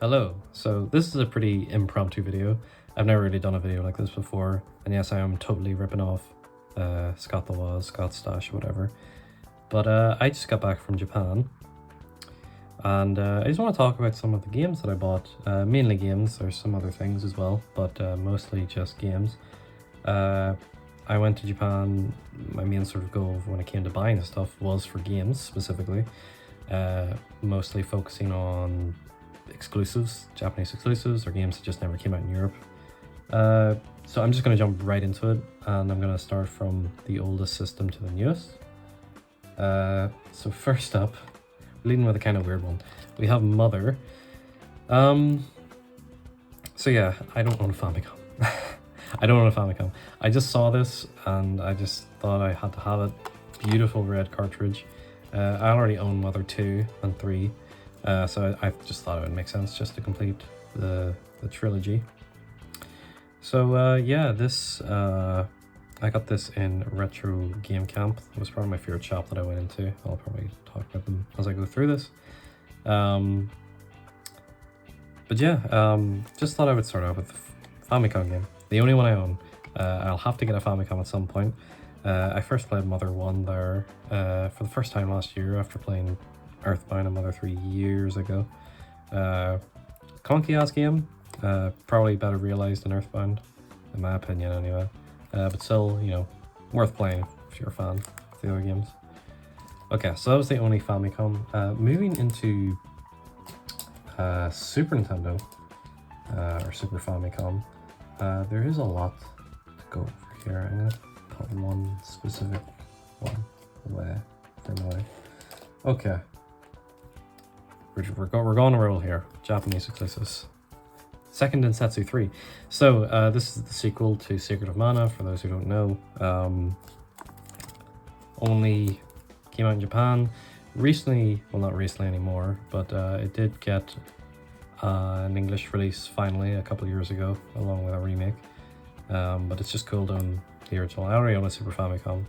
Hello, so this is a pretty impromptu video. I've never really done a video like this before, and yes, I am totally ripping off Scott the Woz, Scott Stash, whatever. But I just got back from Japan, and I just want to talk about some of the games that I bought. Mainly games, there's some other things as well, but mostly just games. I went to Japan, my main sort of goal when it came to buying stuff was for games specifically, mostly focusing on exclusives, Japanese exclusives, or games that just never came out in Europe. So I'm just going to jump right into it, and I'm going to start from the oldest system to the newest. So first up, leading with a kind of weird one, we have Mother. So yeah, I don't own a Famicom. I don't own a Famicom. I just saw this and I just thought I had to have it. Beautiful red cartridge. I already own Mother 2 and 3. So I just thought it would make sense just to complete the trilogy. So yeah, this I got this in Retro Game Camp. It was probably my favorite shop that I went into. I'll probably talk about them as I go through this. But yeah, just thought I would start out with the Famicom game. The only one I own. I'll have to get a Famicom at some point. I first played Mother 1 there for the first time last year after playing Earthbound and Mother 3 years ago. Clunky ass game, probably better realized than Earthbound, in my opinion anyway. But still, you know, worth playing if you're a fan of the other games. Okay, so that was the only Famicom. Moving into Super Nintendo, or Super Famicom, there is a lot to go over here. I'm gonna put one specific one away for now. Okay. We're going to roll here. Japanese exclusives. Second Densetsu 3. So this is the sequel to Secret of Mana, for those who don't know. Only came out in Japan recently, well not recently anymore, but it did get an English release finally a couple of years ago, along with a remake. But it's just cool doing the original. I already own a Super Famicom.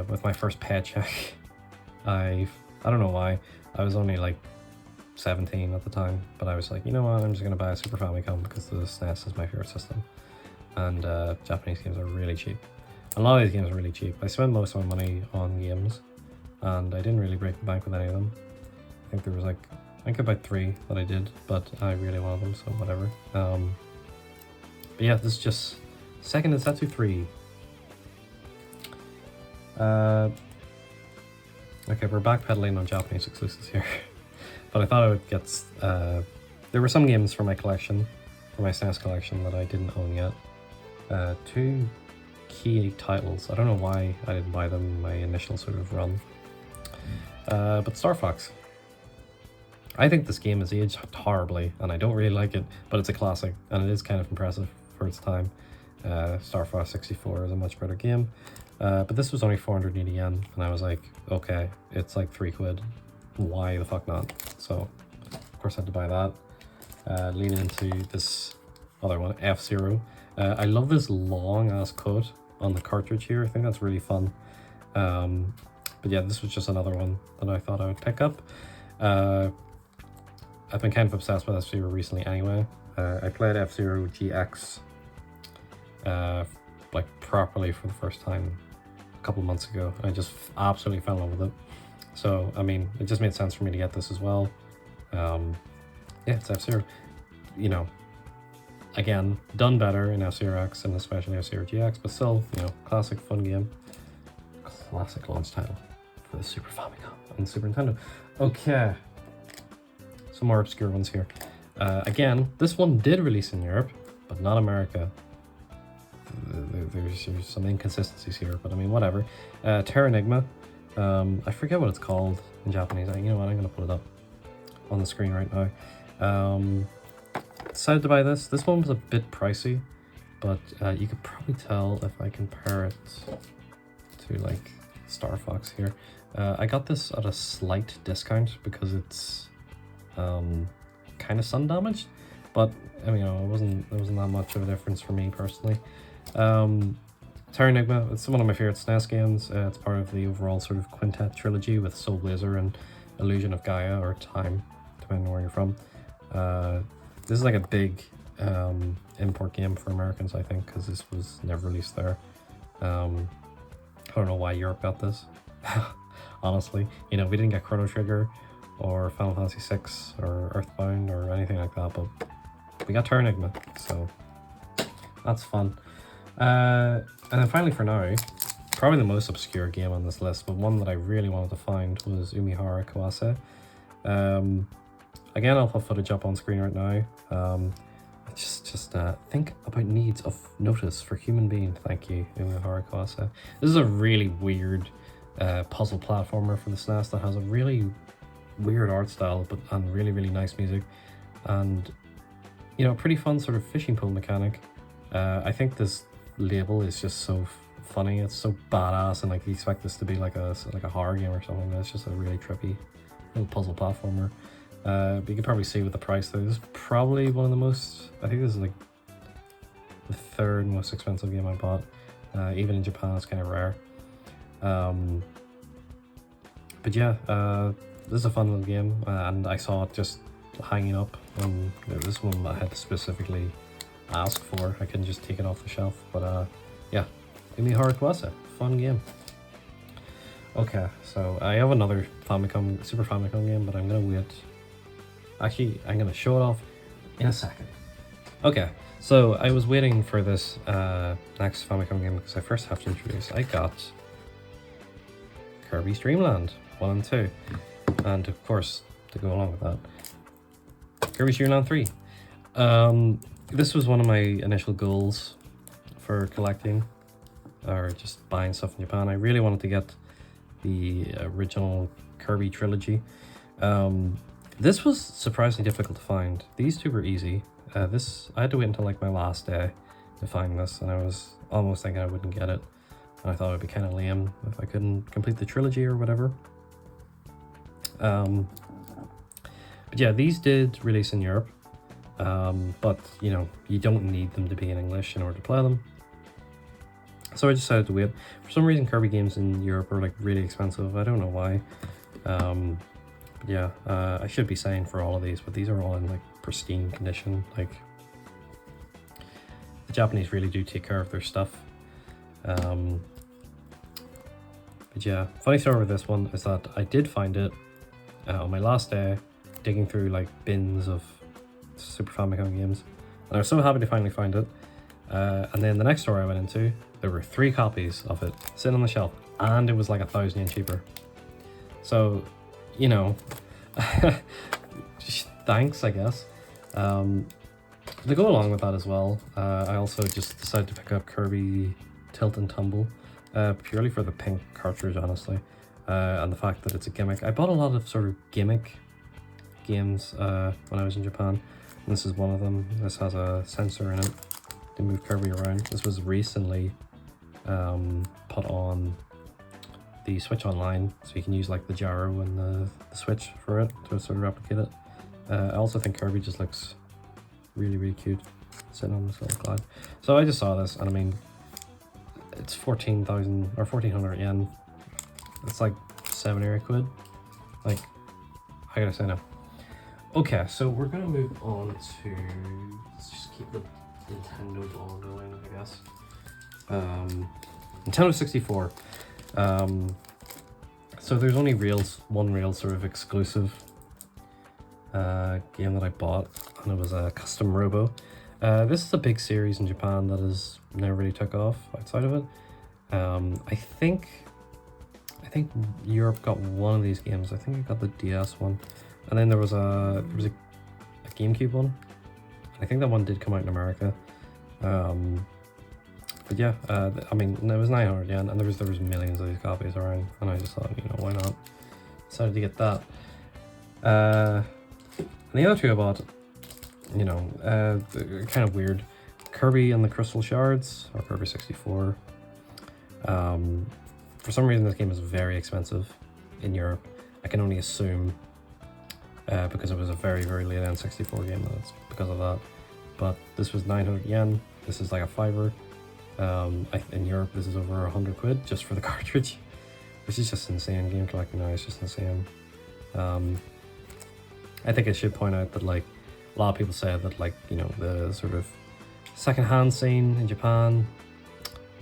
With my first paycheck, I don't know why, I was only like 17 at the time, but I was like, you know what, I'm just gonna buy a Super Famicom because the SNES is my favorite system, and Japanese games are really cheap. A lot of these games are really cheap. I spent most of my money on games, and I didn't really break the bank with any of them. I think there was like, I think about 3 that I did, but I really wanted them, so whatever. But yeah, this is just Second Densetsu 3. Okay, we're backpedaling on Japanese exclusives here. But I thought I would get... there were some games for my collection, for my SNES collection, that I didn't own yet. 2 key titles. I don't know why I didn't buy them in my initial sort of run. But Star Fox. I think this game has aged horribly, and I don't really like it, but it's a classic, and it is kind of impressive for its time. Star Fox 64 is a much better game. But this was only 480 yen, and I was like, okay, it's like 3 quid. Why the fuck not? So, of course I had to buy that. Leading into this other one, F-Zero. I love this long ass quote on the cartridge here. I think that's really fun. But yeah, this was just another one that I thought I would pick up. I've been kind of obsessed with F-Zero recently anyway. I played F-Zero GX like properly for the first time a couple months ago. I just absolutely fell in love with it. So, I mean, it just made sense for me to get this as well. Yeah, it's F-Zero. You know, again, done better in F-Zero X and especially F-Zero GX, but still, you know, classic fun game. Classic launch title for the Super Famicom and Super Nintendo. Okay, some more obscure ones here. Again, this one did release in Europe, but not America. There's some inconsistencies here, but I mean, whatever. Terra Enigma. I forget what it's called in Japanese. You know what, I'm gonna put it up on the screen right now. Decided to buy this. This one was a bit pricey, but you could probably tell if I compare it to like Star Fox here. I got this at a slight discount because it's kind of sun damaged, but I mean, it wasn't that much of a difference for me personally. Terra Enigma, it's one of my favorite SNES games. It's part of the overall sort of quintet trilogy with Soul Blazer and Illusion of Gaia, or Time, depending on where you're from. This is like a big import game for Americans, I think, because this was never released there. I don't know why Europe got this. Honestly, you know, we didn't get Chrono Trigger or Final Fantasy VI or Earthbound or anything like that, but we got Terranigma, so that's fun. And then finally for now, probably the most obscure game on this list, but one that I really wanted to find was Umihara Kawase. Again, I'll put footage up on screen right now. Just think about needs of notice for human being. Thank you, Umihara Kawase. This is a really weird puzzle platformer for the SNES that has a really weird art style, and really, really nice music, and you know, pretty fun sort of fishing pole mechanic. I think this label is just so funny. It's so badass, and like you expect this to be like a horror game or something. It's just a really trippy little puzzle platformer. But you can probably see with the price though, this is probably one of the most, I think this is like the third most expensive game I bought. Even in Japan it's kind of rare. But yeah, this is a fun little game, and I saw it just hanging up, and this one I had to specifically ask for. I couldn't just take it off the shelf, but yeah, Umihara Kawase, fun game. Okay, so I have another Super Famicom game, but I'm gonna wait. Actually, I'm gonna show it off in a second. Okay, so I was waiting for this next Famicom game because I first have to introduce. I got Kirby's Dream Land 1 and 2, and of course, to go along with that, Kirby's Dream Land 3. This was one of my initial goals for collecting, or just buying stuff in Japan. I really wanted to get the original Kirby trilogy. This was surprisingly difficult to find. These two were easy. I had to wait until like my last day to find this, and I was almost thinking I wouldn't get it. And I thought it would be kind of lame if I couldn't complete the trilogy or whatever. But yeah, these did release in Europe. But you know, you don't need them to be in English in order to play them. So I decided to wait. For some reason, Kirby games in Europe are like really expensive. I don't know why. But yeah, I should be saying for all of these, but these are all in like pristine condition. Like, the Japanese really do take care of their stuff. But yeah, funny story with this one is that I did find it on my last day, digging through like bins of Super Famicom games, and I was so happy to finally find it. And then the next store I went into, there were 3 copies of it sitting on the shelf, and it was like 1,000 yen cheaper. So, you know, thanks, I guess. To go along with that as well, I also just decided to pick up Kirby Tilt and Tumble, purely for the pink cartridge, honestly, and the fact that it's a gimmick. I bought a lot of sort of gimmick games when I was in Japan. And this is one of them. This has a sensor in it to move Kirby around. This was recently put on the Switch Online, so you can use like the gyro and the Switch for it to sort of replicate it. I also think Kirby just looks really, really cute sitting on this little cloud. So I just saw this, and I mean, it's 14,000 or 1,400 yen. It's like 7 or 8 quid. Like, I gotta say no. Okay, so we're gonna move on to, let's just keep the Nintendo ball going, I guess. Nintendo 64. So there's only one real sort of exclusive game that I bought, and it was a custom Robo. This is a big series in Japan that has never really took off outside of it. I think Europe got one of these games. I think I got the DS one, and then there was a GameCube one. I think that one did come out in America. But yeah, I mean, it was 900 yen, and there was millions of these copies around, and I just thought, you know, why not? Decided to get that. And the other two I bought, you know, kind of weird. Kirby and the Crystal Shards, or Kirby 64. For some reason, this game is very expensive in Europe. I can only assume because it was a very, very late N64 game, that it's because of that. But this was 900 yen. This is like a $5. In Europe, this is over 100 quid just for the cartridge, which is just insane. Game collecting now is just insane. I think I should point out that, like, a lot of people say that, like, you know, the sort of second-hand scene in Japan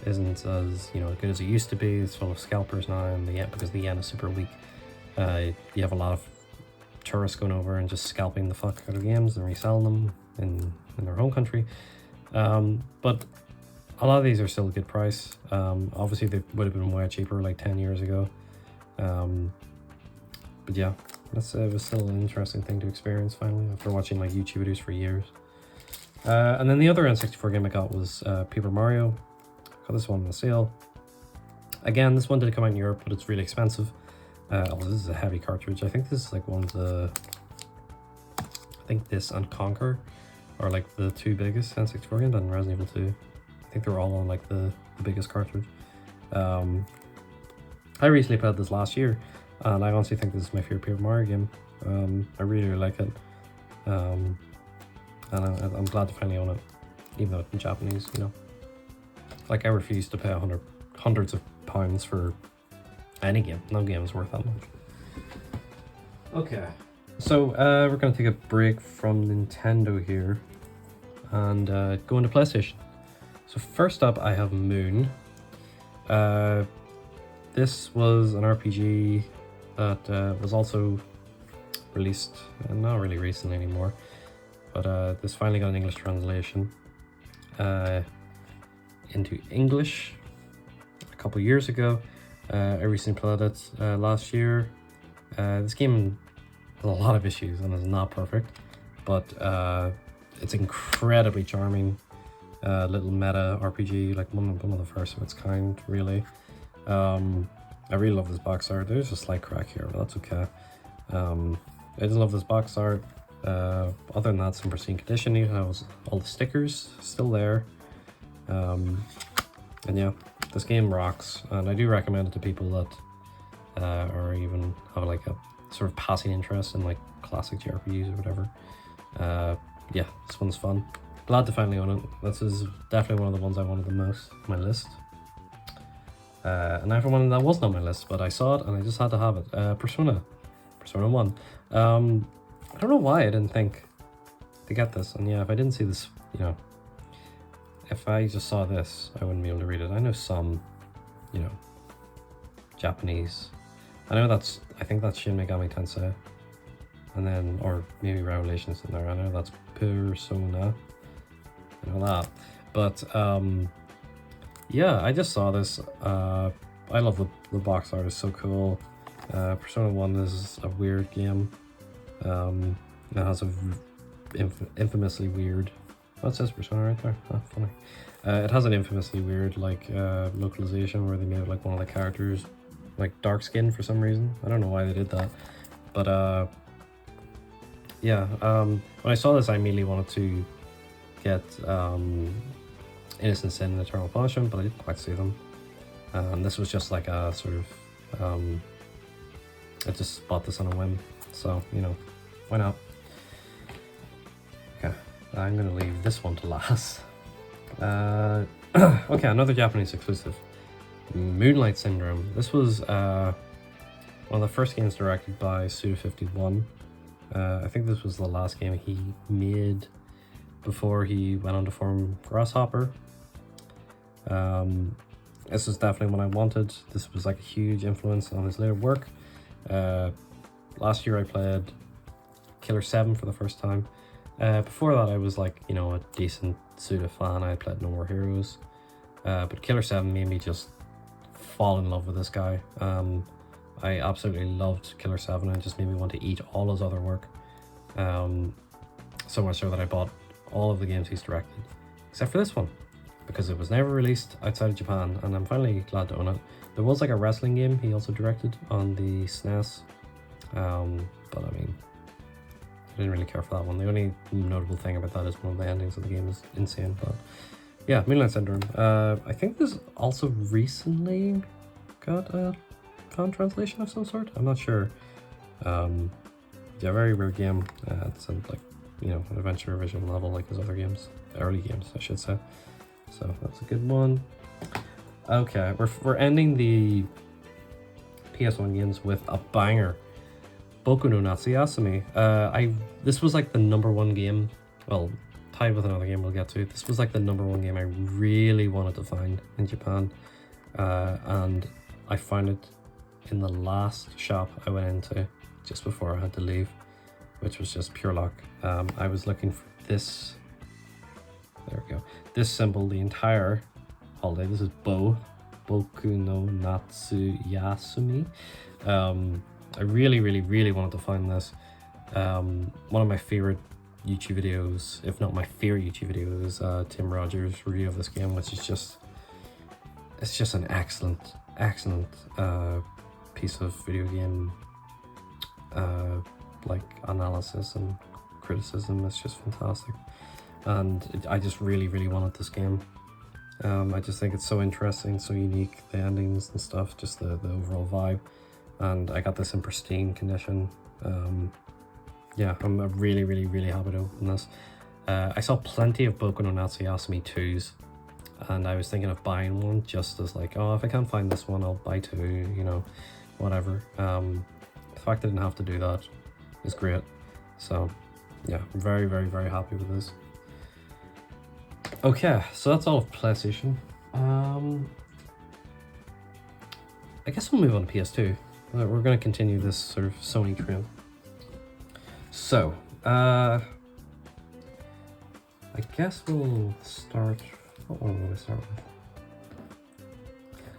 isn't as, you know, good as it used to be. It's full of scalpers now, and because the yen is super weak, you have a lot of tourists going over and just scalping the fuck out of games and reselling them in their home country. But a lot of these are still a good price. Obviously they would have been way cheaper like 10 years ago. But yeah, it was still an interesting thing to experience finally after watching like YouTube videos for years. And then the other N64 game I got was Paper Mario. Got this one on the sale. Again, this one did come out in Europe, but it's really expensive. This is a heavy cartridge. I think this is like one of the... I think this and Conquer are like the two biggest N64 games, and Resident Evil 2. I think they're all on like the biggest cartridge. I recently played this last year, and I honestly think this is my favorite Paper Mario game. I really like it. And I'm glad to finally own it, even though it's in Japanese, you know. Like, I refuse to pay hundreds of pounds for any game. No game is worth that much. Okay, so we're going to take a break from Nintendo here and go into PlayStation. So first up, I have Moon. This was an RPG that was also released, not really recently anymore, but this finally got an English translation into English a couple years ago. I recently played it last year. This game has a lot of issues and is not perfect, but it's incredibly charming. Little meta RPG, like one of the first of its kind, really. I really love this box art. There's a slight crack here, but that's okay. I just love this box art. Other than that, some pristine condition. You have all the stickers still there. And yeah, this game rocks, and I do recommend it to people that or even have like a sort of passing interest in like classic JRPGs or whatever. Yeah, this one's fun. Glad to finally own it. This is definitely one of the ones I wanted the most on my list. And I for one that wasn't on my list, but I saw it and I just had to have it. Persona 1. I don't know why I didn't think to get this, and yeah, if I didn't see this, you know, if I just saw this, I wouldn't be able to read it. I know some, you know, Japanese. I think that's Shin Megami Tensei. And then, or maybe Revelations in there. I know that's Persona. I know that. But, yeah, I just saw this. I love the box art, it's so cool. Persona 1 is a weird game. It has a infamously weird... Oh, it says Persona right there. Oh, funny. It has an infamously weird, like, localization where they made like one of the characters like dark skin for some reason. I don't know why they did that, but yeah. When I saw this, I immediately wanted to get Innocent Sin and Eternal Punishment, but I didn't quite see them. This was just like a sort of I just bought this on a whim, so you know, why not? Okay, I'm gonna leave this one to last. Okay, another Japanese exclusive, Moonlight Syndrome. This was one of the first games directed by Suda51. I think this was the last game he made before he went on to form Grasshopper. This is definitely what I wanted. This was like a huge influence on his later work. Last year I played Killer 7 for the first time. Before that I was like, you know, a decent Suda fan. I played No More Heroes. But Killer 7 made me just fall in love with this guy. I absolutely loved Killer 7. It just made me want to eat all his other work. So much so that I bought all of the games he's directed, except for this one, because it was never released outside of Japan, and I'm finally glad to own it. There was like a wrestling game he also directed on the SNES, but I mean, I didn't really care for that one. The only notable thing about that is one of the endings of the game is insane, but yeah, Moonlight Syndrome. I think this also recently got a fan translation of some sort. I'm not sure. Yeah, very rare game. It's like, you know, an adventure visual novel like his other games, early games, I should say. So that's a good one. Okay, we're ending the PS1 games with a banger. Boku no Natsuyasumi. This was like the #1 game. Well, tied with another game we'll get to. This was like the #1 game I really wanted to find in Japan, and I found it in the last shop I went into just before I had to leave, which was just pure luck. I was looking for this. There we go. This symbol the entire holiday. This is Boku no Natsuyasumi. I really wanted to find this. One of my favorite YouTube videos, if not my favorite YouTube video, is Tim Rogers' review of this game, which is it's just an excellent piece of video game like analysis and criticism. It's just fantastic, and I just really wanted this game. I just think it's so interesting, so unique, the endings and stuff, just the overall vibe, and I got this in pristine condition. Yeah, I'm really happy to open this. I saw plenty of Boku no Natsuyasumi 2s, and I was thinking of buying one just as like, oh, if I can't find this one, I'll buy 2, you know, whatever. The fact I didn't have to do that is great. So yeah, I'm very happy with this. Okay, so that's all of PlayStation. I guess we'll move on to PS2. We're going to continue this sort of Sony trail. So, I guess we'll start. What one will we start with?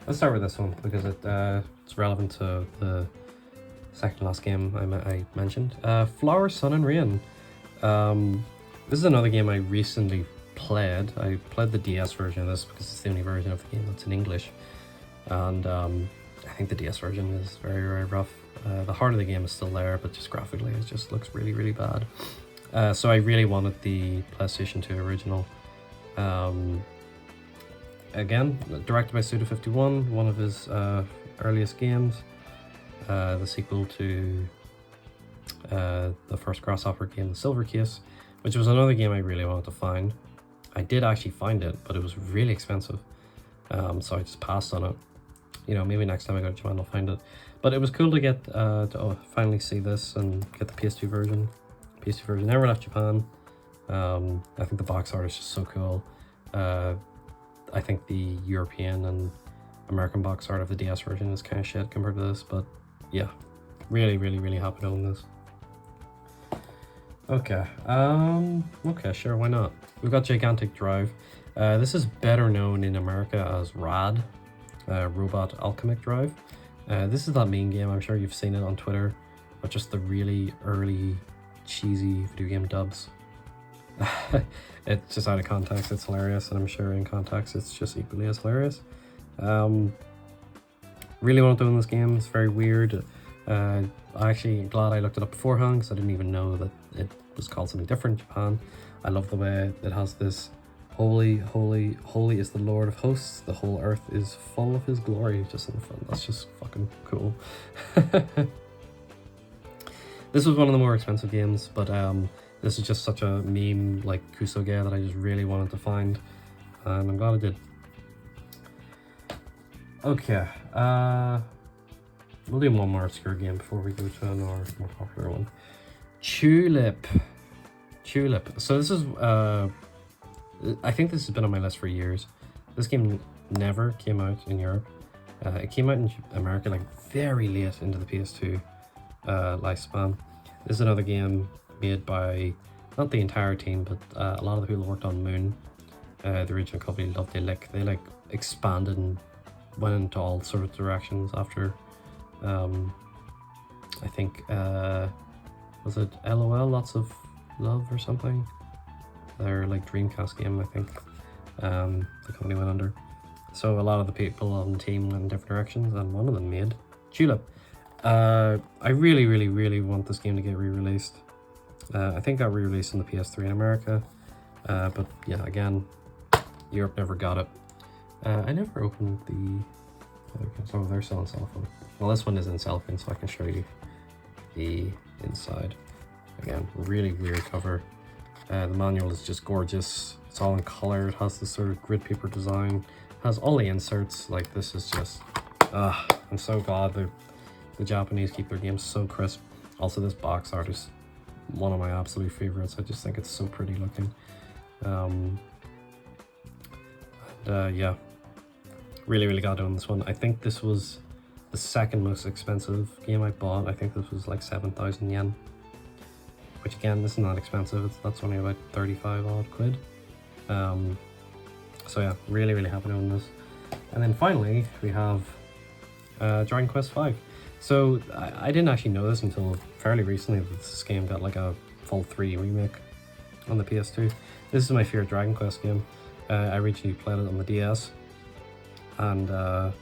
Let's start with this one because it's relevant to the second last game I mentioned. Flower, Sun and Rain. This is another game I recently played. I played the DS version of this because it's the only version of the game that's in English, and I think the DS version is very rough. The heart of the game is still there, but just graphically it just looks really bad. So I really wanted the PlayStation 2 original. Again, directed by Suda51, one of his earliest games, the sequel to the first Grasshopper game, The Silver Case, which was another game I really wanted to find. I did actually find it, but it was really expensive, so I just passed on it. You know, maybe next time I go to Japan I'll find it. But it was cool to get to finally see this and get the PS2 version. PS2 version never left Japan. I think the box art is just so cool. I think the European and American box art of the DS version is kind of shit compared to this, but yeah, really happy to own this. Okay, okay, sure, why not? We've got Gigantic Drive. This is better known in America as RAD, Robot Alchemic Drive. This is that meme game, I'm sure you've seen it on Twitter, but just the really early cheesy video game dubs. It's just out of context, it's hilarious, and I'm sure in context it's just equally as hilarious. Really want to own this game, it's very weird. I'm actually glad I looked it up beforehand because I didn't even know that it was called something different in Japan. I love the way it has this holy is the Lord of hosts, the whole earth is full of his glory just in the front. That's just fucking cool. This was one of the more expensive games, but this is just such a meme like Kusoge that I just really wanted to find, and I'm glad I did. Okay, we'll do one more obscure game before we go to another more popular one. Tulip. So this is I think this has been on my list for years. This game never came out in Europe. It came out in America like very late into the PS2 lifespan. This is another game made by not the entire team, but a lot of the people who worked on Moon, the original company, Lovely Lick. They like expanded and went into all sorts of directions after I think was it LOL, Lots of Love or something? Their like Dreamcast game, I think the company went under. So a lot of the people on the team went in different directions, and one of them made Tulip. I really want this game to get re-released. I think it got re-released on the PS3 in America, but yeah, again, Europe never got it. I never opened the other games. Oh, they're still in cellophane. Well, this one is in cellophane, so I can show you the inside. Again, really weird cover. The manual is just gorgeous. It's all in color. It has this sort of grid paper design. It has all the inserts. Like, this is just I'm so glad the Japanese keep their games so crisp. Also, this box art is one of my absolute favorites. I just think it's so pretty looking. Yeah, really got to own this one. I think this was the second most expensive game I bought. I think this was like 7,000 yen, which again, this is not expensive. That's only about 35 odd quid. So yeah, really happy to own this. And then finally we have Dragon Quest V. So I didn't actually know this until fairly recently that this game got like a full 3 remake on the PS2. This is my favorite Dragon Quest game. I originally played it on the DS, and I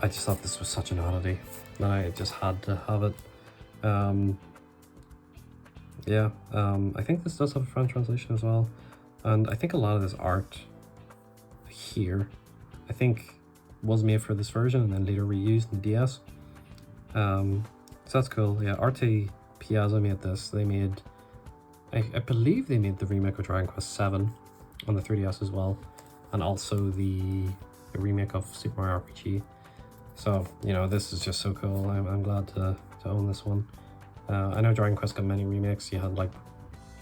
just thought this was such an oddity that I just had to have it. I think this does have a French translation as well, and I think a lot of this art here, I think, was made for this version and then later reused in the DS. So that's cool. Yeah, Arte Piazza made this. They made, I believe they made the remake of Dragon Quest VII on the 3DS as well, and also the remake of Super Mario RPG. So, you know, this is just so cool. I'm glad to own this one. I know Dragon Quest got many remakes. You had like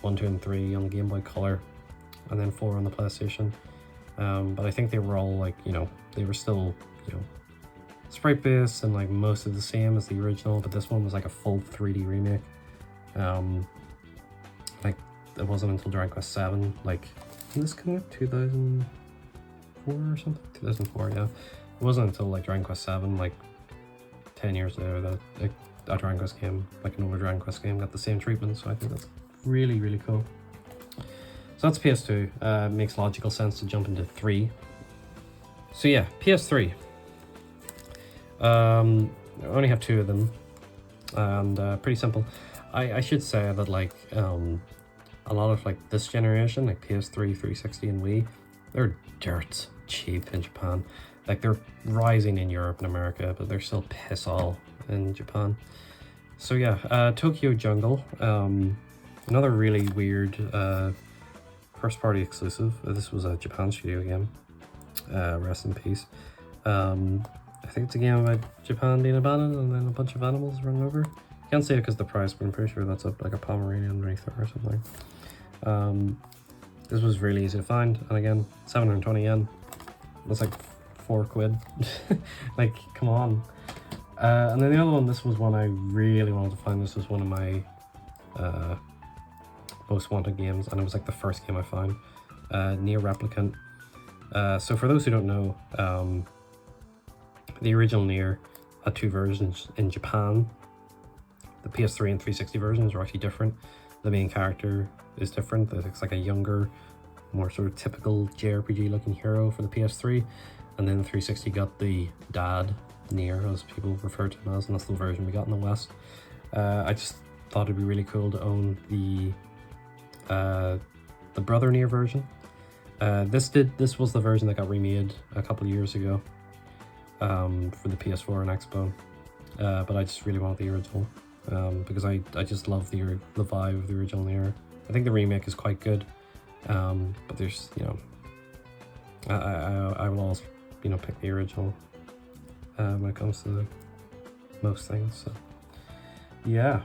1, 2, and 3 on the Game Boy Color, and then 4 on the PlayStation. But I think they were all like, you know, they were still, you know, sprite based and like most of the same as the original, but this one was like a full 3D remake. Like it wasn't until Dragon Quest VII, like, did this come out 2004 or something? 2004, yeah. It wasn't until like Dragon Quest VII, like 10 years later, that like, a Dragon Quest game, like an older Dragon Quest game, got the same treatment. So I think that's really cool. So that's PS2. Makes logical sense to jump into 3. So yeah, PS3. I only have 2 of them, and pretty simple. I should say that like a lot of like this generation, like PS3, 360, and Wii, they're dirt cheap in Japan. Like they're rising in Europe and America, but they're still piss all in Japan. So yeah, Tokyo Jungle, another really weird first party exclusive. This was a Japan studio game. Rest in peace. I think it's a game about Japan being abandoned and then a bunch of animals run over. I can't say it because of the price, but I'm pretty sure that's like a Pomeranian underneath it or something. This was really easy to find, and again, 720 yen. That's like 4 quid. Like, come on. And then the other one, this was one I really wanted to find. This was one of my most wanted games, and it was like the first game I found. Nier Replicant. So for those who don't know, the original Nier had 2 versions in Japan. The PS3 and 360 versions are actually different. The main character is different. It's like a younger, more sort of typical JRPG looking hero for the PS3. And then the 360 got the dad Nier, as people refer to him as, and that's the version we got in the West. I just thought it'd be really cool to own the brother Nier version. This was the version that got remade a couple of years ago for the PS4 and Xbox, but I just really want the original because I just love the vibe of the original Nier. I think the remake is quite good, but there's, you know, I will always, you know, pick the original when it comes to most things. So yeah,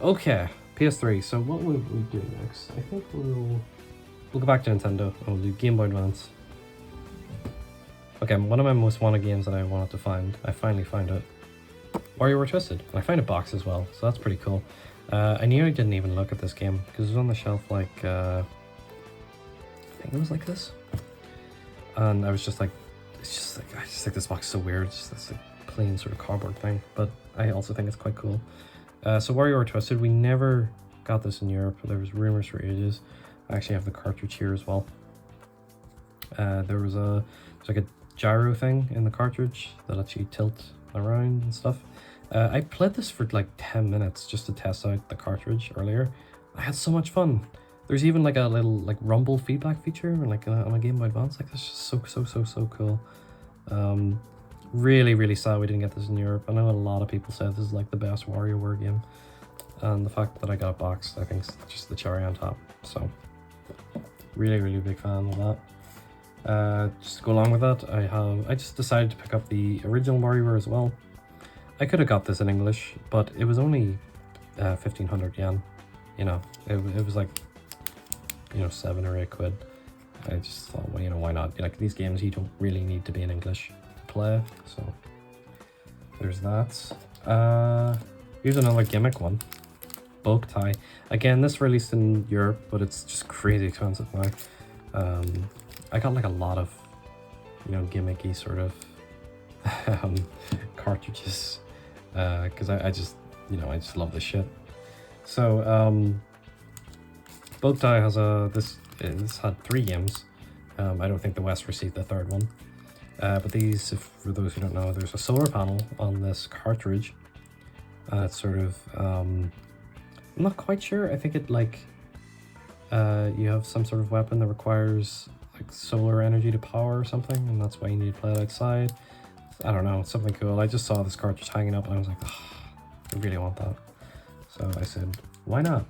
okay, PS3. So what will we do next? I think we'll go back to Nintendo and we'll do Game Boy Advance. Okay, one of my most wanted games that I wanted to find, I finally found it. WarioWare Twisted. And I found a box as well, so that's pretty cool. I nearly didn't even look at this game because it was on the shelf like, I think it was like this. And I was just like, I just think this box is so weird. It's just this like plain sort of cardboard thing, but I also think it's quite cool. So WarioWare Twisted, we never got this in Europe. There was rumors for ages. I actually have the cartridge here as well. There's like a gyro thing in the cartridge that lets you tilt around and stuff. I played this for like 10 minutes just to test out the cartridge earlier. I had so much fun. There's even like a little like rumble feedback feature and like on a Game Boy Advance. Like, this is so cool. Really sad we didn't get this in Europe. I know a lot of people said this is like the best WarioWare game, and the fact that I got a box, I think, is just the cherry on top. So really big fan of that. Just to go along with that, I just decided to pick up the original WarioWare as well. I could have got this in English, but it was only 1,500 yen. You know, it was like, you know, 7 or 8 quid. I just thought, well, you know, why not? Like, these games, you don't really need to be in English to play, so there's that. Here's another gimmick one. Bulk tie. Again, this released in Europe, but it's just crazy expensive now. I got like a lot of, you know, gimmicky sort of cartridges, because I just, you know, I just love this shit. So Bulk tie has this had 3 games. I don't think the West received the 3rd one. But these, for those who don't know, there's a solar panel on this cartridge. It's sort of, I'm not quite sure. I think it like, you have some sort of weapon that requires like solar energy to power or something, and that's why you need to play it outside. I don't know, it's something cool. I just saw this cartridge hanging up and I was like, oh, I really want that. So I said, why not?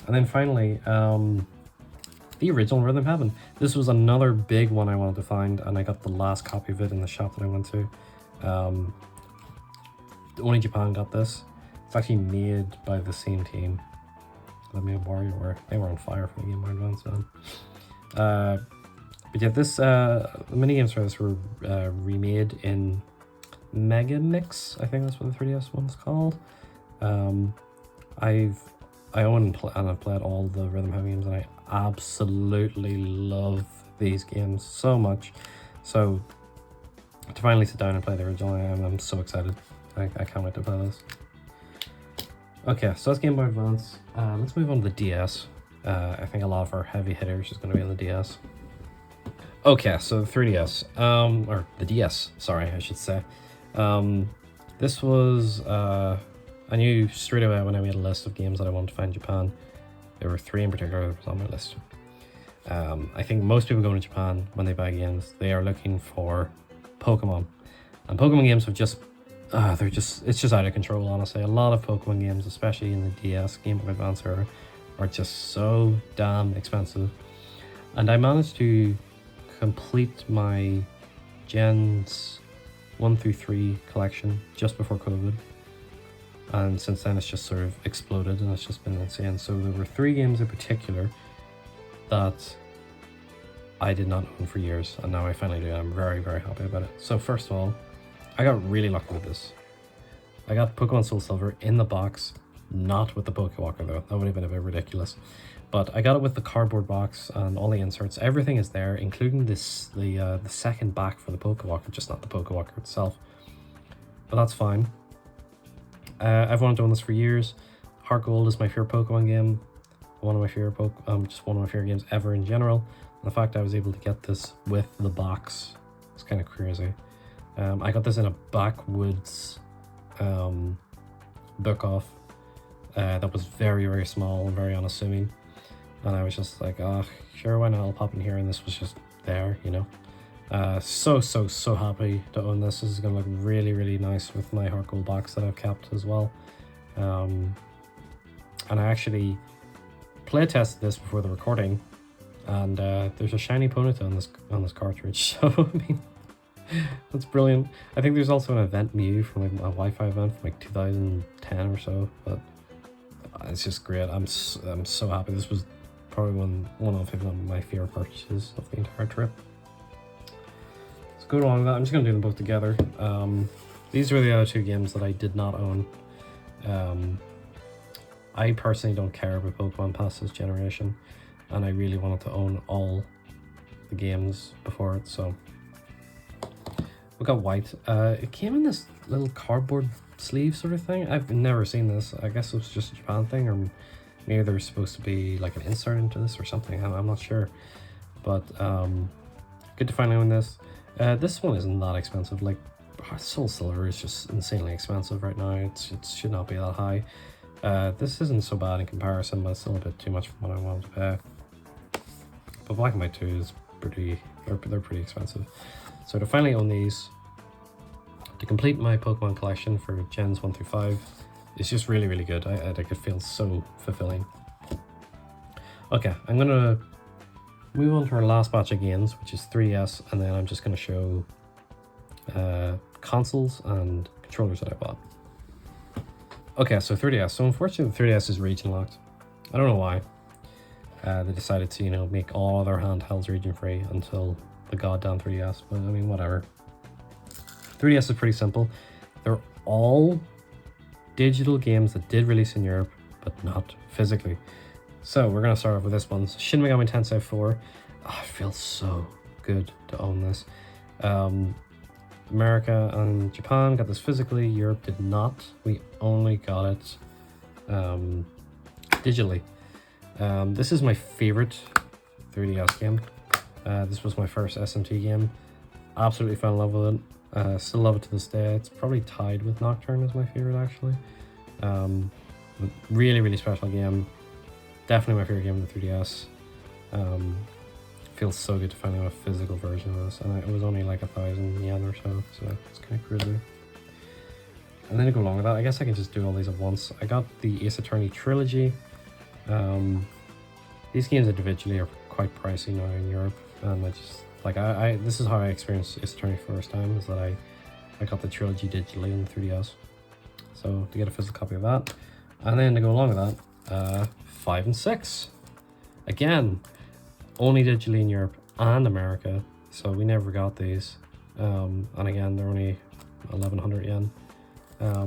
And then finally, the original Rhythm Heaven. This was another big one I wanted to find, and I got the last copy of it in the shop that I went to. Only Japan got this. It's actually made by the same team that made WarioWare. They were on fire for the Game Boy Advance then. But yeah, this the minigames for this were remade in Mega Mix. I think that's what the 3DS one's called. I own and I've played all the Rhythm Heaven games, and I absolutely love these games so much. So to finally sit down and play the original, I'm so excited. I can't wait to play this. Okay, so that's Game Boy Advance. Let's move on to the DS. I think a lot of our heavy hitters is going to be on the DS. Okay, so the 3DS, or the DS, sorry, I should say. This was, I knew straight away when I made a list of games that I wanted to find in Japan. There were 3 in particular that was on my list. I think most people going to Japan, when they buy games, they are looking for Pokemon. And Pokemon games have just, it's just out of control, honestly. A lot of Pokemon games, especially in the DS, Game Boy Advance era, are just so damn expensive. And I managed to complete my Gens 1 through 3 collection just before COVID. And since then it's just sort of exploded and it's just been insane. So there were 3 games in particular that I did not own for years, and now I finally do. I'm very, very happy about it. So first of all, I got really lucky with this. I got Pokemon Soul Silver in the box, not with the Pokewalker though. That would have been a bit ridiculous. But I got it with the cardboard box and all the inserts. Everything is there, including the second back for the Pokewalker, just not the Pokewalker itself. But that's fine. I've wanted to own this for years. Heart Gold is my favorite Pokemon game. One of my favorite just one of my favorite games ever in general. And the fact I was able to get this with the box is kind of crazy. I got this in a backwoods book off that was very, very small and very unassuming. And I was just like, oh, sure, why not? I'll pop in here. And this was just there, you know. So happy to own this. This is going to look really, really nice with my Heart Gold box that I've kept as well. And I actually play tested this before the recording, and there's a shiny Ponyta on this cartridge. So I mean, that's brilliant. I think there's also an event Mew from like a Wi-Fi event from like 2010 or so, but it's just great. I'm so happy. This was probably one of, if not my favorite purchases of the entire trip. Go along with that. I'm just going to do them both together. These were the other 2 games that I did not own. I personally don't care about Pokemon past this generation, and I really wanted to own all the games before it, so we got White. It came in this little cardboard sleeve sort of thing. I've never seen this. I guess it was just a Japan thing, or maybe there's supposed to be like an insert into this or something. I'm not sure, but good to finally own this. This one isn't that expensive. Like, Soul Silver is just insanely expensive right now. It should not be that high. This isn't so bad in comparison, but it's still a bit too much for what I wanted to pay. But Black and White 2 is they're pretty expensive. So to finally own these, to complete my Pokemon collection for Gens 1 through 5, it's just really, really good. I think it feels so fulfilling. Okay, I'm gonna move on to our last batch of games, which is 3DS, and then I'm just going to show consoles and controllers that I bought. Okay, so 3DS. So unfortunately, the 3DS is region locked. I don't know why. They decided to, you know, make all their handhelds region free until the goddamn 3DS. But I mean, whatever. 3DS is pretty simple. They're all digital games that did release in Europe, but not physically. So we're gonna start off with this one. Shin Megami Tensei 4. Oh, it feels so good to own this. America and Japan got this physically. Europe did not. We only got it digitally. This is my favorite 3DS game. This was my first SMT game. Absolutely fell in love with it. Still love it to this day. It's probably tied with Nocturne as my favorite, actually. Really, really special game. Definitely my favorite game of the 3DS. Feels so good to finally have a physical version of this, and it was only like 1,000 yen or so it's kind of crazy. And then to go along with that, I guess I can just do all these at once. I got the Ace Attorney trilogy. These games individually are quite pricey now in Europe, and I just like this is how I experienced Ace Attorney first time, is that I got the trilogy digitally on the 3DS. So to get a physical copy of that, and then to go along with that, 5 and 6, again, only digitally in Europe and America, so we never got these. And again, they're only 1,100 yen. I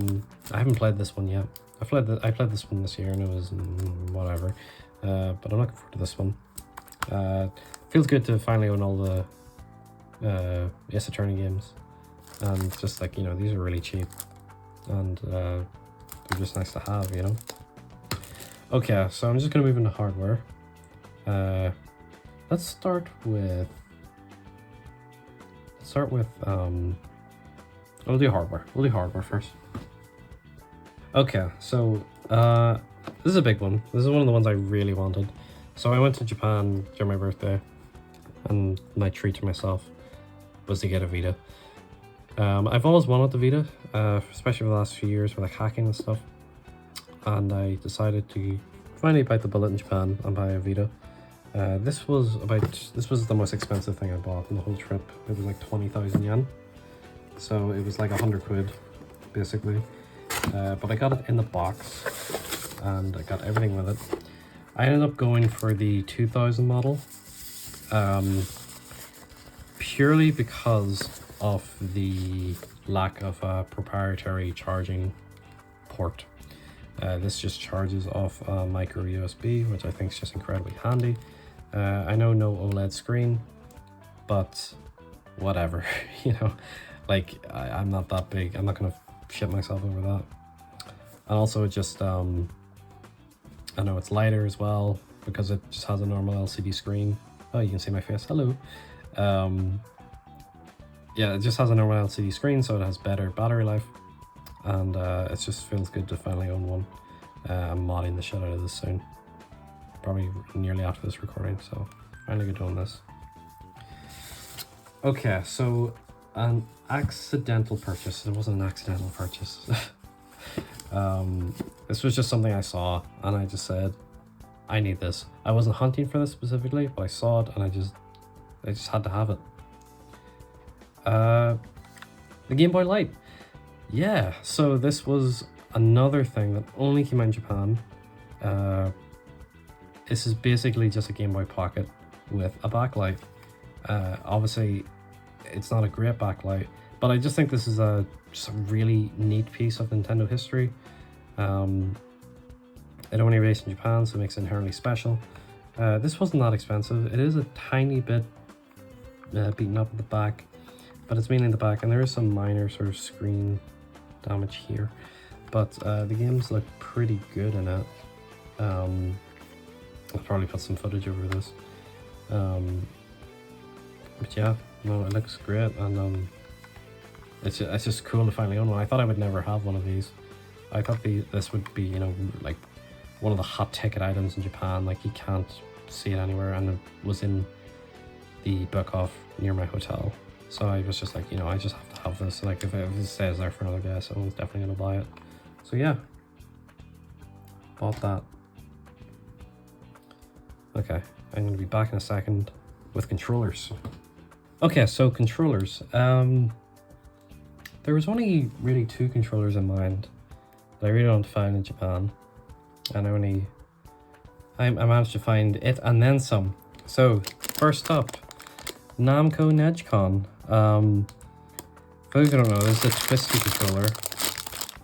haven't played this one yet. I played this one this year, and it was whatever. But I'm looking forward to this one. Feels good to finally own all the Ace Attorney games, and just like, you know, these are really cheap, and they're just nice to have, you know. Okay, so I'm just gonna move into hardware. Let's start with we'll do hardware. We'll do hardware first. Okay, so this is a big one. This is one of the ones I really wanted. So I went to Japan during my birthday, and my treat to myself was to get a Vita. I've always wanted the Vita, especially for the last few years with like hacking and stuff. And I decided to finally bite the bullet in Japan and buy a Vita. This was the most expensive thing I bought in the whole trip. It was like 20,000 yen. So it was like 100 quid, basically. But I got it in the box, and I got everything with it. I ended up going for the 2000 model, purely because of the lack of a proprietary charging port. This just charges off a micro USB, which I think is just incredibly handy. I know no OLED screen, but whatever, you know, like I'm not that big. I'm not gonna shit myself over that. And also it just, I know it's lighter as well because it just has a normal LCD screen. Oh, you can see my face, hello. Yeah, it just has a normal LCD screen, so it has better battery life, and it just feels good to finally own one. I'm modding the shit out of this soon, probably nearly after this recording, so finally good to own this. Okay, so an accidental purchase. It wasn't an accidental purchase. This was just something I saw, and I just said, I need this. I wasn't hunting for this specifically, but I saw it, and I just had to have it. The Game Boy Light. Yeah, so this was another thing that only came out in Japan. This is basically just a Game Boy Pocket with a backlight. Obviously, it's not a great backlight, but I just think this is just a really neat piece of Nintendo history. It only released in Japan, so it makes it inherently special. This wasn't that expensive. It is a tiny bit beaten up at the back, but it's mainly in the back, and there is some minor sort of screen damage here. But the games look pretty good in it. I'll probably put some footage over this. But yeah, no, it looks great, and it's just cool to finally own one. I thought I would never have one of these. I thought this would be, you know, like one of the hot ticket items in Japan. Like you can't see it anywhere, and it was in the book off near my hotel. So I was just like, you know, I just have to have this. Like if it stays there for another day, someone's definitely gonna buy it. So yeah, bought that. Okay, I'm gonna be back in a second with controllers. Okay, so controllers. There there was only really 2 controllers in mind that I really wanted to find in Japan, and I managed to find it and then some. So first up, Namco Negcon. For those who don't know, this is a twisty controller.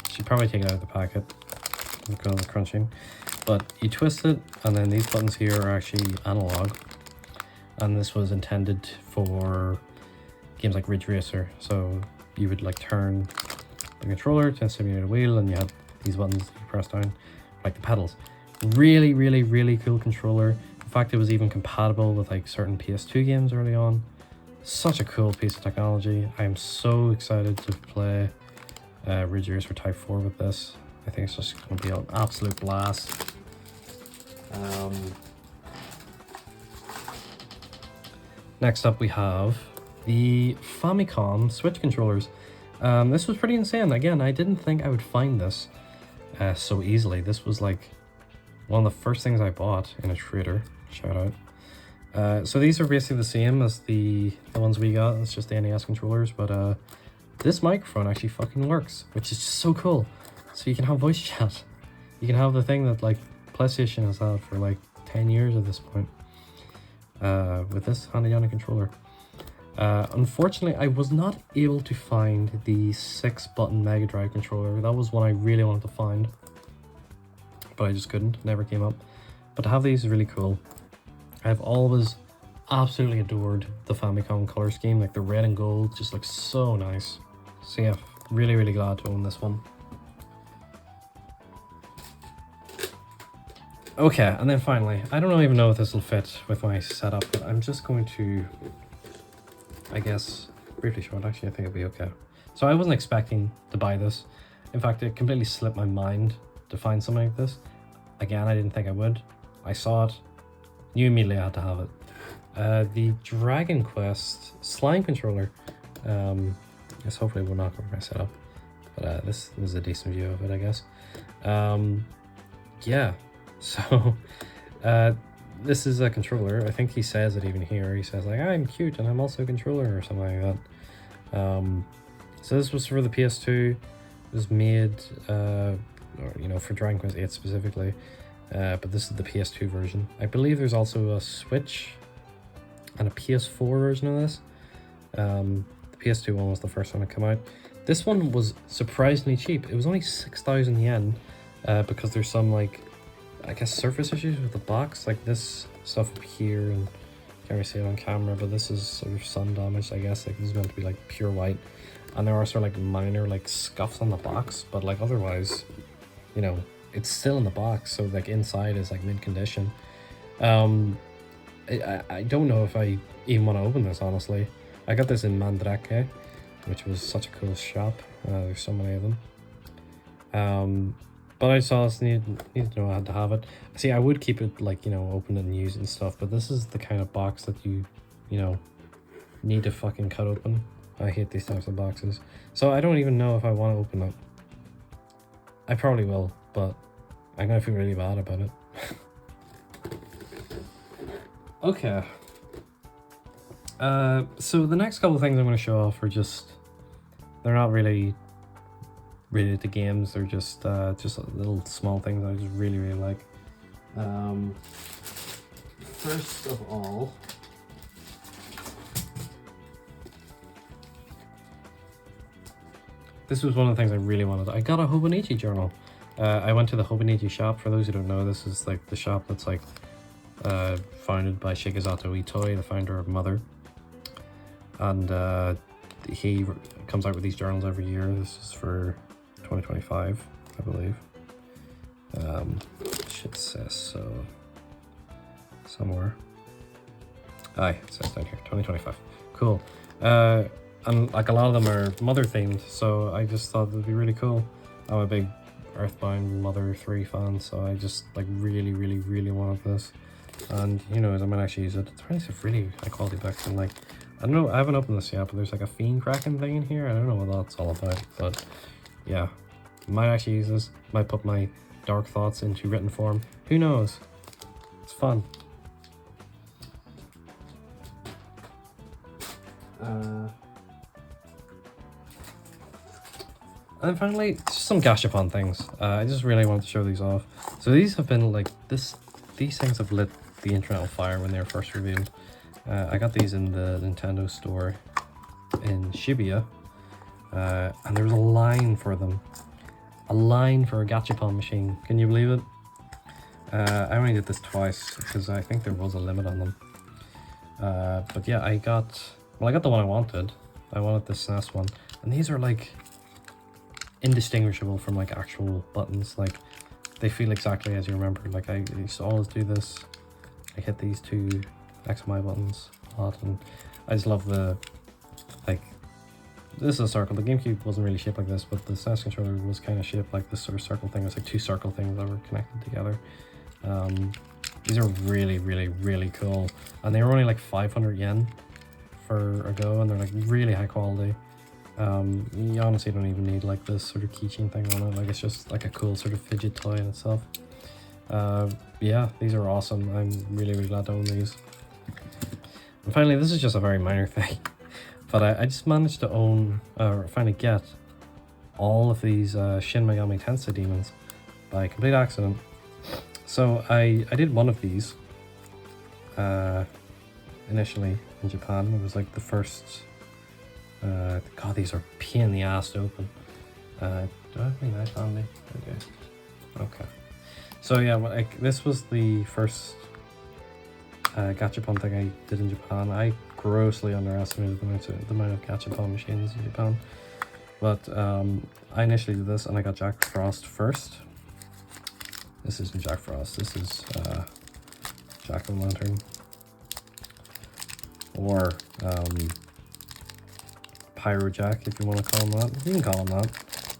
Should probably take it out of the packet because of the crunching. But you twist it, and then these buttons here are actually analog. And this was intended for games like Ridge Racer. So you would like turn the controller to simulate a wheel, and you have these buttons that you press down, like the pedals. Really, really, really cool controller. In fact, it was even compatible with like certain PS2 games early on. Such a cool piece of technology. I am so excited to play Ridge Racer Type 4 with this. I think it's just going to be an absolute blast. Next up we have the Famicom Switch controllers. This was pretty insane. Again, I didn't think I would find this so easily. This was like one of the first things I bought in a trader. Shout out. So these are basically the same as the ones we got. It's just the NES controllers, but this microphone actually fucking works, which is just so cool. So you can have voice chat. You can have the thing that like PlayStation has had for like 10 years at this point. With this handy dandy controller. Unfortunately, I was not able to find the 6-button Mega Drive controller. That was one I really wanted to find, but I just couldn't. Never came up. But to have these is really cool. I've always absolutely adored the Famicom color scheme. Like the red and gold just looks so nice. So yeah, really, really glad to own this one. Okay, and then finally, I don't even know if this will fit with my setup, but I'm just going to, I guess, briefly show it. Actually, I think it'll be okay. So I wasn't expecting to buy this. In fact, it completely slipped my mind to find something like this. Again, I didn't think I would. I saw it, knew immediately I had to have it. The Dragon Quest slime controller. This hopefully will not go over my setup, but this is a decent view of it, I guess. Yeah. So, this is a controller. I think he says it even here. He says like, I'm cute and I'm also a controller or something like that. So this was for the PS2. It was made, for Dragon Quest 8 specifically. But this is the PS2 version. I believe there's also a Switch and a PS4 version of this. The PS2 one was the first one to come out. This one was surprisingly cheap. It was only 6,000 yen because there's some like, I guess, surface issues with the box, like this stuff up here, and can't really see it on camera, but this is sort of sun damage, I guess. Like this is meant to be like pure white, and there are sort of like minor like scuffs on the box, but like otherwise, you know, it's still in the box, so like inside is like mint condition. I don't know if I even want to open this, honestly. I got this in Mandrake, which was such a cool shop. There's so many of them. But I saw this, needed to know I had to have it. See, I would keep it like, open and use and stuff, but this is the kind of box that you need to fucking cut open. I hate these types of boxes. So I don't even know if I want to open it. I probably will, but I'm gonna feel really bad about it. Okay. So the next couple of things I'm gonna show off are just, they're not really related to games, they're just little small things I just really, really like. First of all, this was one of the things I really wanted. I got a Hobonichi journal. I went to the Hobonichi shop. For those who don't know, this is like the shop that's like founded by Shigesato Itoi, the founder of Mother. And he comes out with these journals every year. This is for 2025, I believe. Shit says so somewhere. Aye, it says down here, 2025. Cool. And like a lot of them are Mother themed, so I just thought it'd be really cool. I'm a big Earthbound Mother 3 fan, so I just like really, really, really wanted this. And I might actually use it. It's really a really high quality book, and like, I don't know, I haven't opened this yet, but there's like a fiend cracking thing in here. I don't know what that's all about, but yeah, might actually use this. Might put my dark thoughts into written form. Who knows? It's fun. And finally, some gashapon things. I just really want to show these off. So these have been like this. These things have lit the internet on fire when they were first revealed. I got these in the Nintendo store in Shibuya, and there was a line for them. A line for a gachapon machine. Can you believe it? I only did this twice because I think there was a limit on them. But yeah, I got the one I wanted. I wanted the SNES one, and these are like indistinguishable from like actual buttons. Like they feel exactly as you remember. Like I used to always do this. I hit these two X and Y buttons a lot, and I just love the like. This is a circle. The GameCube wasn't really shaped like this, but the SNES controller was kind of shaped like this sort of circle thing. It's like two circle things that were connected together. These are really, really, really cool, and they were only like 500 yen for a go, and they're like really high quality. You honestly don't even need like this sort of keychain thing on it. Like it's just like a cool sort of fidget toy in itself. Yeah, these are awesome. I'm really, really glad to own these. And finally, this is just a very minor thing, but I just managed to own, or finally get, all of these Shin Megami Tensei demons by complete accident. So I did one of these initially in Japan. It was like the first. God, these are a pain in the ass to open. Do I have any knife on me? Okay. So yeah, like this was the first gachapon thing I did in Japan. I grossly underestimated the amount of gachapon machines in Japan. But I initially did this, and I got Jack Frost first. This isn't Jack Frost. This is Jack-o'-lantern, or Pyro Jack, if you want to call him that. You can call him that.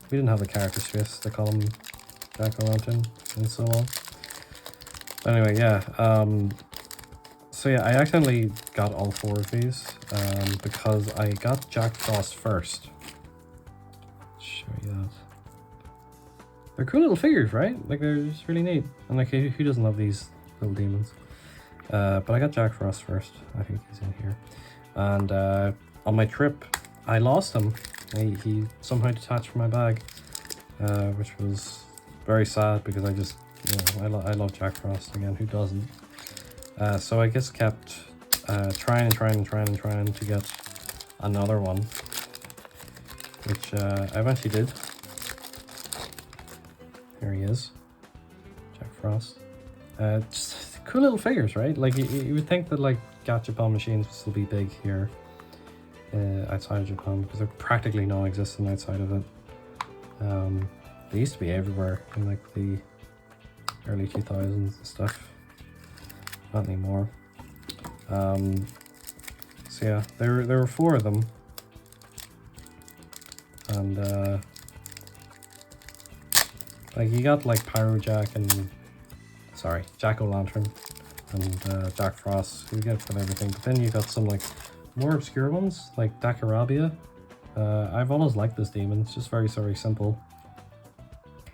We didn't have the character space to call him Jack-o'-lantern and so on. But anyway, yeah. So yeah, I accidentally got all four of these because I got Jack Frost first. Show you that. They're cool little figures, right? Like they're just really neat. And like, who doesn't love these little demons? But I got Jack Frost first. I think he's in here. And on my trip, I lost him. He somehow detached from my bag, which was very sad because I just, you know, I love Jack Frost again. Who doesn't? So I just kept trying to get another one, which I eventually did. Here he is, Jack Frost. Just cool little figures, right? Like you would think that like gachapon machines would still be big here outside of Japan because they're practically non-existent outside of it. They used to be everywhere in like the early 2000s and stuff. Not anymore. So yeah, there were four of them, and like you got like Pyro Jack and Jack-o'-lantern and Jack Frost, who you get for everything. But then you got some like more obscure ones like Dakarabia. I've always liked this demon. It's just very simple.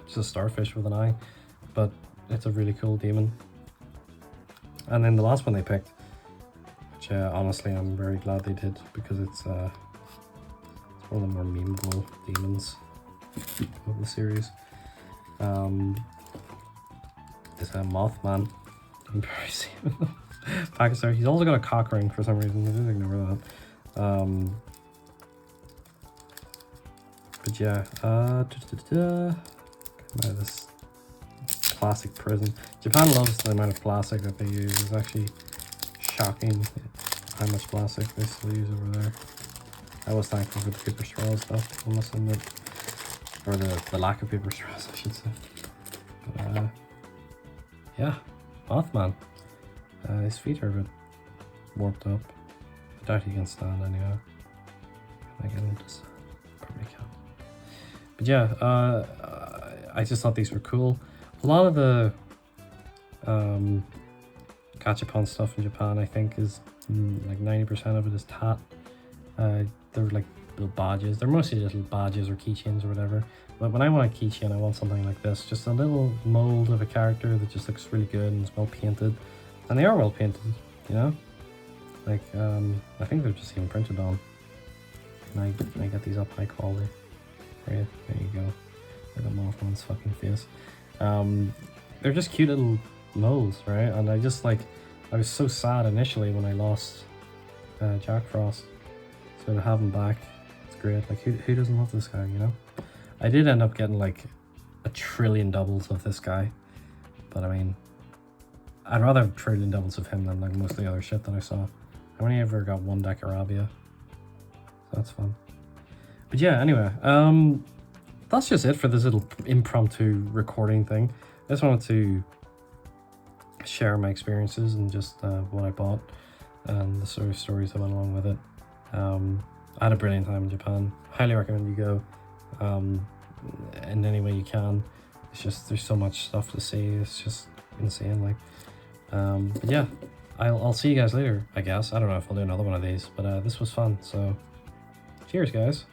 It's a starfish with an eye, but it's a really cool demon. And then the last one they picked, which honestly I'm very glad they did because it's one of the more memeable demons of the series. Is a Mothman. You can probably see him. Pakistan. He's also got a cock ring for some reason. I didn't ignore that. But yeah, come out of this plastic prison. Japan loves the amount of plastic that they use. It's actually shocking how much plastic they still use over there. I was thankful for the paper straws stuff, I must admit. Or the lack of paper straws, I should say. But yeah, Mothman. His feet are a bit warped up. I doubt he can stand anyway. Can I get him to stand? Probably can. But yeah, I just thought these were cool. A lot of the gachapon stuff in Japan, I think, is like 90% of it is tat. They're like little badges. They're mostly little badges or keychains or whatever. But when I want a keychain, I want something like this. Just a little mold of a character that just looks really good and is well painted. And they are well painted, you know? Like, I think they're just even printed on. And I get these up high quality. Right, there you go. Look at Mothman's fucking face. They're just cute little moles, right? And I just like, I was so sad initially when I lost Jack Frost. So to have him back, it's great. Like, who doesn't love this guy, you know? I did end up getting like 1 trillion doubles of this guy. But I mean, I'd rather have 1 trillion doubles of him than like most of the other shit that I saw. How many ever got 1 deck Arabia? So that's fun. But yeah, anyway, that's just it for this little impromptu recording thing. I just wanted to share my experiences and just what I bought and the sort of stories that went along with it. I had a brilliant time in Japan. Highly recommend you go in any way you can. It's just, there's so much stuff to see. It's just insane. Like, but yeah, I'll see you guys later, I guess. I don't know if I'll do another one of these, but this was fun. So cheers, guys.